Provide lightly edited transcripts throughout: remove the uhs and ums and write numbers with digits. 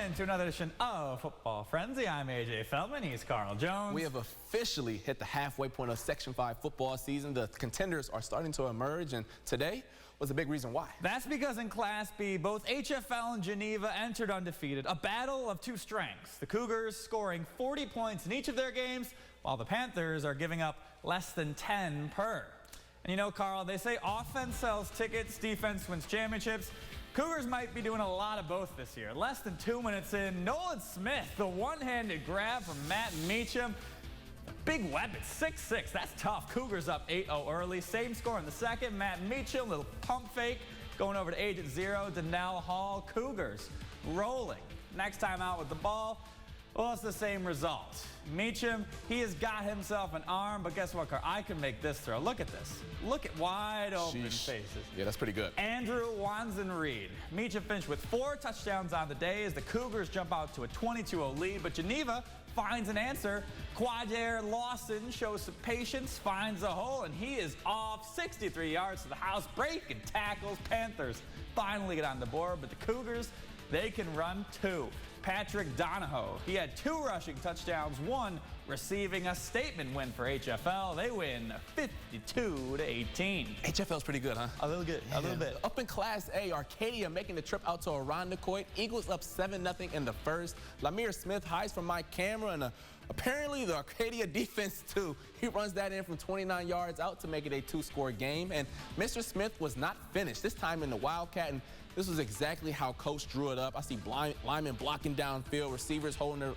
into another edition of Football Frenzy. I'm AJ Feldman. He's Carl Jones. We have officially hit the halfway point of Section 5 football season. The contenders are starting to emerge, and today was a big reason why. That's because in Class B, both HFL and Geneva entered undefeated. A battle of two strengths. The Cougars scoring 40 points in each of their games, while the Panthers are giving up less than 10 per. And you know, Carl, they say offense sells tickets, defense wins championships. Cougars might be doing a lot of both this year. Less than 2 minutes in, Nolan Smith, the one-handed grab from Matt Meacham. Big weapon, 6'6", that's tough. Cougars up 8-0 early. Same score in the second. Matt Meacham, little pump fake, going over to Agent Zero. Donnell Hall, Cougars rolling. Next time out with the ball, well, it's the same result. Meacham, he has got himself an arm, but guess what, Carl? I can make this throw. Look at this. Look at wide open faces. Yeah, that's pretty good. Andrew Wanzen-Reed. Meacham finished with 4 touchdowns on the day as the Cougars jump out to a 22-0 lead, but Geneva finds an answer. Quadair Lawson shows some patience, finds a hole, and he is off 63 yards to the house. Breaking tackles. Panthers finally get on the board, but the Cougars, they can run too. Patrick Donahoe, he had 2 rushing touchdowns, 1 receiving. A statement win for HFL. They win 52-18. HFL's pretty good, huh? A little good, a little bit. Up in Class A, Arcadia making the trip out to Irondequoit. Eagles up 7-0 in the first. Lamir Smith hides from my camera, and apparently the Arcadia defense too. He runs that in from 29 yards out to make it a 2-score game. And Mr. Smith was not finished, this time in the Wildcat. And this was exactly how Coach drew it up. I see linemen blocking downfield, receivers holding their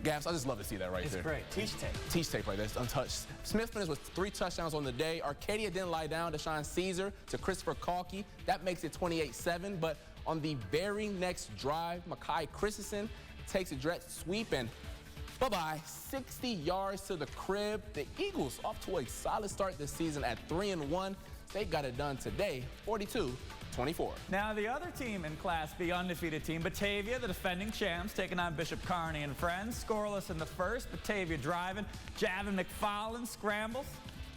gaps. I just love to see that right there. It's great. Teach tape. Teach tape right there. It's untouched. Smith finished with 3 touchdowns on the day. Arcadia didn't lie down. Deshaun Caesar to Christopher Kalki. That makes it 28-7. But on the very next drive, Makai Christensen takes a jet sweep and bye-bye. 60 yards to the crib. The Eagles off to a solid start this season at 3-1. They got it done today, 42-24. Now the other team in Class B, undefeated team, Batavia, the defending champs, taking on Bishop Kearney and friends. Scoreless in the first. Batavia driving. Javin McFarland scrambles.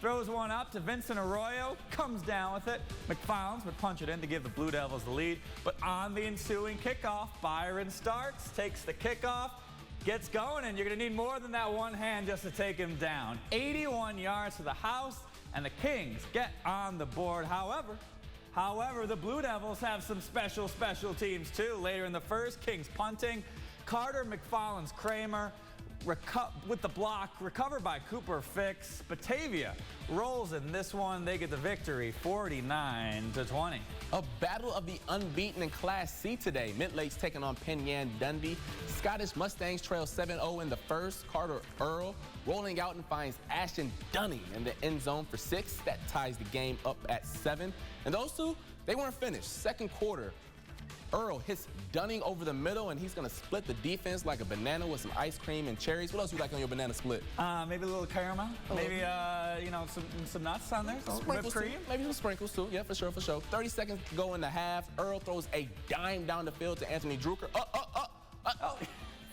Throws one up to Vincent Arroyo. Comes down with it. McFarland would punch it in to give the Blue Devils the lead. But on the ensuing kickoff, Byron Starks takes the kickoff. Gets going, and you're going to need more than that one hand just to take him down. 81 yards to the house, and the Kings get on the board. However, the Blue Devils have some special teams too. Later in the first, Kings punting. Carter McFarland's Kramer with the block, recovered by Cooper Fix. Batavia rolls in this one. They get the victory, 49-20. A battle of the unbeaten in Class C today. Mid Lakes taking on Penn Yan Dundee. Scottish Mustangs trail 7-0 in the first. Carter Earl rolling out and finds Ashton Dunning in the end zone for 6. That ties the game up at 7. And those two, they weren't finished. Second quarter, Earl hits Dunning over the middle, and he's going to split the defense like a banana with some ice cream and cherries. What else you like on your banana split? Maybe a little caramel. Maybe, you know, some nuts on there. Sprinkles too. Maybe some sprinkles too. Yeah, for sure, for sure. 30 seconds to go in the half. Earl throws a dime down the field to Anthony Drucker.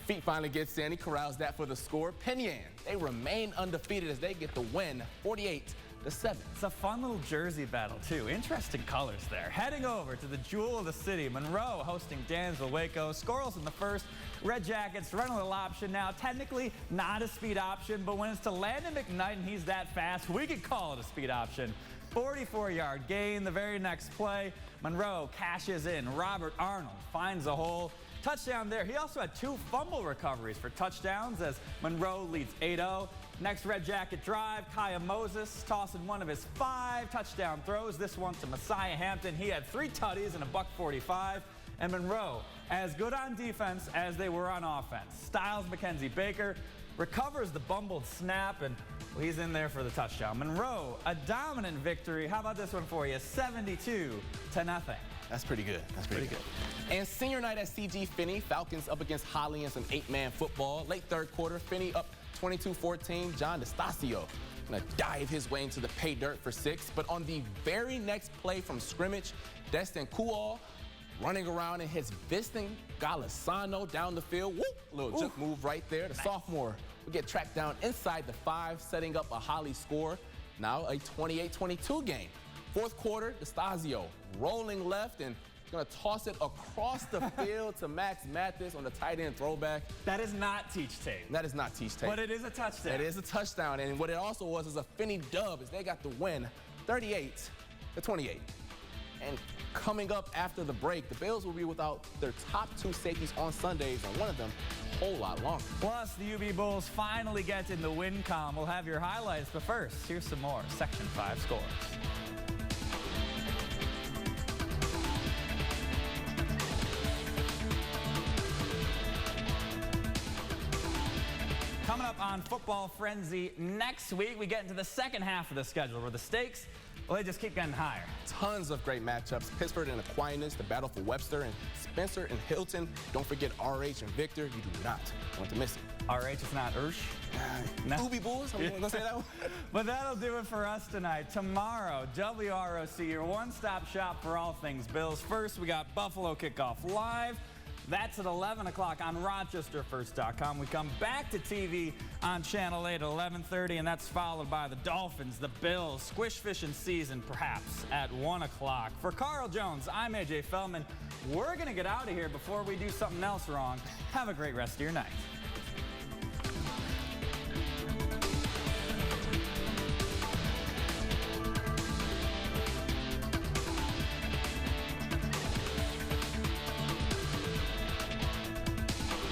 Feet finally gets in. He corrals that for the score. Penn Yan, they remain undefeated as they get the win, 48-7. It's a fun little jersey battle, too. Interesting colors there. Heading over to the jewel of the city, Monroe hosting Dansville Waco. Scoreless in the first. Red Jackets run a little option now. Technically not a speed option, but when it's to Landon McKnight and he's that fast, we could call it a speed option. 44-yard gain. The very next play, Monroe cashes in. Robert Arnold finds a hole. Touchdown there. He also had 2 fumble recoveries for touchdowns as Monroe leads 8-0. Next Red Jacket drive, Kaya Moses tossing one of his 5 touchdown throws. This one to Messiah Hampton. He had 3 tutties and a $145. And Monroe, as good on defense as they were on offense. Styles Mackenzie Baker recovers the bumbled snap, and he's in there for the touchdown. Monroe, a dominant victory. How about this one for you? 72-0. That's pretty good. That's pretty good. And senior night at CG Finney, Falcons up against Holland in some 8-man football. Late third quarter, Finney up 22-14. John DeStasio gonna dive his way into the pay dirt for 6. But on the very next play from scrimmage, Destin Kual running around and hits Viston Galisano down the field. Whoop! Little juke move right there. The sophomore will get tracked down inside the 5, setting up a Holly score. Now a 28-22 game. Fourth quarter, DeStasio rolling left and Gonna toss it across the field to Max Mathis on the tight end throwback. That is not teach tape. That is not teach tape. But it is a touchdown. It is a touchdown, and what it also was is a Finney dub as they got the win, 38-28. And coming up after the break, the Bills will be without their top 2 safeties on Sundays, and one of them a whole lot longer. Plus, the UB Bulls finally get in the win column. We'll have your highlights, but first, here's some more Section 5 scores. Coming up on Football Frenzy next week, we get into the second half of the schedule where the stakes, well, they just keep getting higher. Tons of great matchups. Pittsburgh and Aquinas, the battle for Webster, and Spencer and Hilton. Don't forget RH and Victor. You do not want to miss it. RH is not Ursh. No. UB Bulls, I'm going to say that one. But that'll do it for us tonight. Tomorrow, WROC, your one-stop shop for all things Bills. First, we got Buffalo Kickoff Live. That's at 11 o'clock on RochesterFirst.com. We come back to TV on Channel 8 at 11:30, and that's followed by the Dolphins, the Bills, Squish Fishing season, perhaps, at 1 o'clock. For Carl Jones, I'm AJ Feldman. We're going to get out of here before we do something else wrong. Have a great rest of your night.